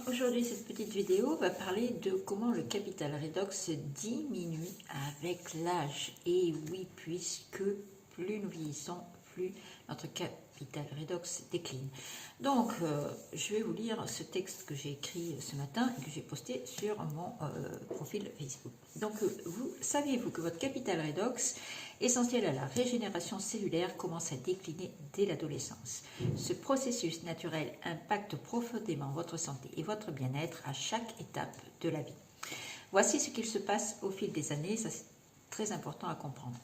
Aujourd'hui, cette petite vidéo va parler de comment le capital redox diminue avec l'âge. Et oui, puisque plus nous vieillissons, plus notre capital redox décline. Donc, je vais vous lire ce texte que j'ai écrit ce matin et que j'ai posté sur mon profil Facebook. Donc, saviez-vous que votre capital redox, essentiel à la régénération cellulaire, commence à décliner dès l'adolescence? Ce processus naturel impacte profondément votre santé et votre bien-être à chaque étape de la vie. Voici ce qu'il se passe au fil des années, ça c'est très important à comprendre.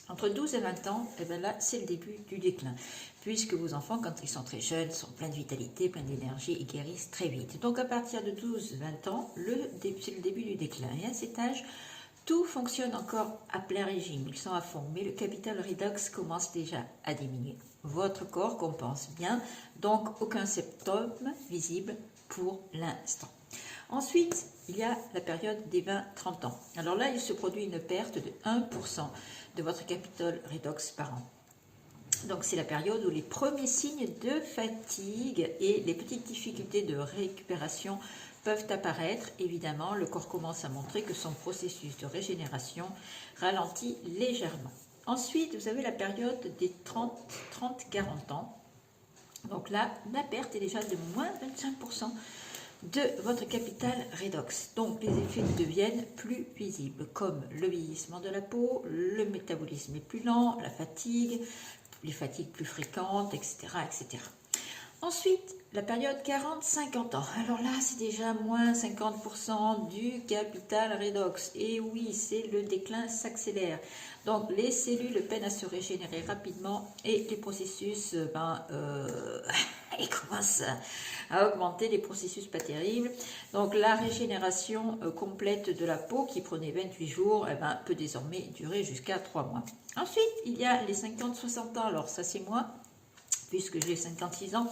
Entre 12 et 20 ans, et bien là, c'est le début du déclin, puisque vos enfants, quand ils sont très jeunes, sont pleins de vitalité, pleins d'énergie et guérissent très vite. Donc à partir de 12-20 ans, c'est le début du déclin. Et à cet âge, tout fonctionne encore à plein régime, ils sont à fond, mais le capital redox commence déjà à diminuer. Votre corps compense bien, donc aucun symptôme visible pour l'instant. Ensuite, il y a la période des 20-30 ans. Alors là, il se produit une perte de 1% de votre capital redox par an. Donc c'est la période où les premiers signes de fatigue et les petites difficultés de récupération peuvent apparaître. Évidemment, le corps commence à montrer que son processus de régénération ralentit légèrement. Ensuite, vous avez la période des 30-40 ans. Donc là, la perte est déjà de moins 25% de votre capital redox. Donc les effets deviennent plus visibles, comme le vieillissement de la peau, le métabolisme est plus lent, la fatigue, les fatigues plus fréquentes, etc. etc. Ensuite, la période 40-50 ans. Alors là, c'est déjà moins 50% du capital redox. Et oui, c'est le déclin s'accélère. Donc, les cellules peinent à se régénérer rapidement et les processus, ils commencent à augmenter, les processus pas terribles. Donc, la régénération complète de la peau, qui prenait 28 jours, peut désormais durer jusqu'à 3 mois. Ensuite, il y a les 50-60 ans. Alors, ça, c'est moi, puisque j'ai 56 ans.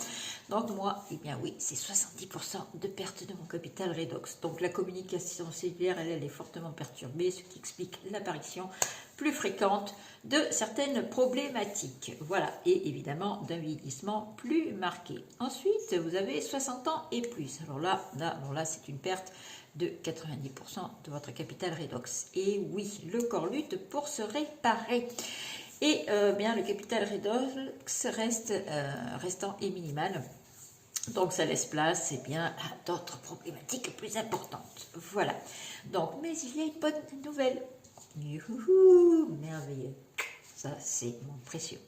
Donc moi, eh bien oui, c'est 70% de perte de mon capital redox. Donc la communication cellulaire, elle est fortement perturbée, ce qui explique l'apparition plus fréquente de certaines problématiques. Voilà, et évidemment d'un vieillissement plus marqué. Ensuite, vous avez 60 ans et plus. Alors là c'est une perte de 90% de votre capital redox. Et oui, le corps lutte pour se réparer. Et bien le capital redox restant est minimal. Donc ça laisse place à d'autres problématiques plus importantes. Voilà. Donc, mais il y a une bonne nouvelle. Youhou, merveilleux. Ça, c'est mon précieux.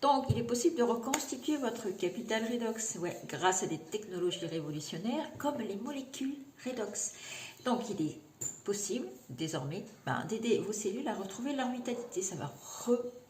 Donc, il est possible de reconstituer votre capital redox grâce à des technologies révolutionnaires comme les molécules redox. Donc, il est possible désormais d'aider vos cellules à retrouver leur vitalité. Ça va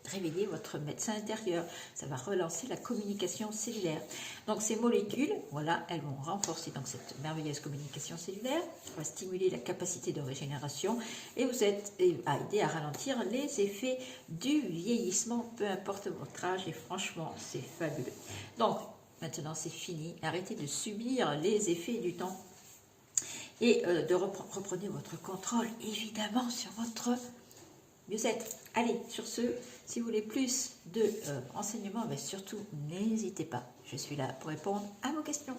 réveiller votre médecin intérieur, ça va relancer la communication cellulaire. Donc ces molécules, voilà, elles vont renforcer donc cette merveilleuse communication cellulaire, va stimuler la capacité de régénération et vous aider à ralentir les effets du vieillissement, peu importe votre âge, et franchement c'est fabuleux. Donc maintenant c'est fini, arrêtez de subir les effets du temps et reprenez votre contrôle évidemment sur votre mieux-être. Allez, sur ce, si vous voulez plus de renseignements, surtout n'hésitez pas. Je suis là pour répondre à vos questions.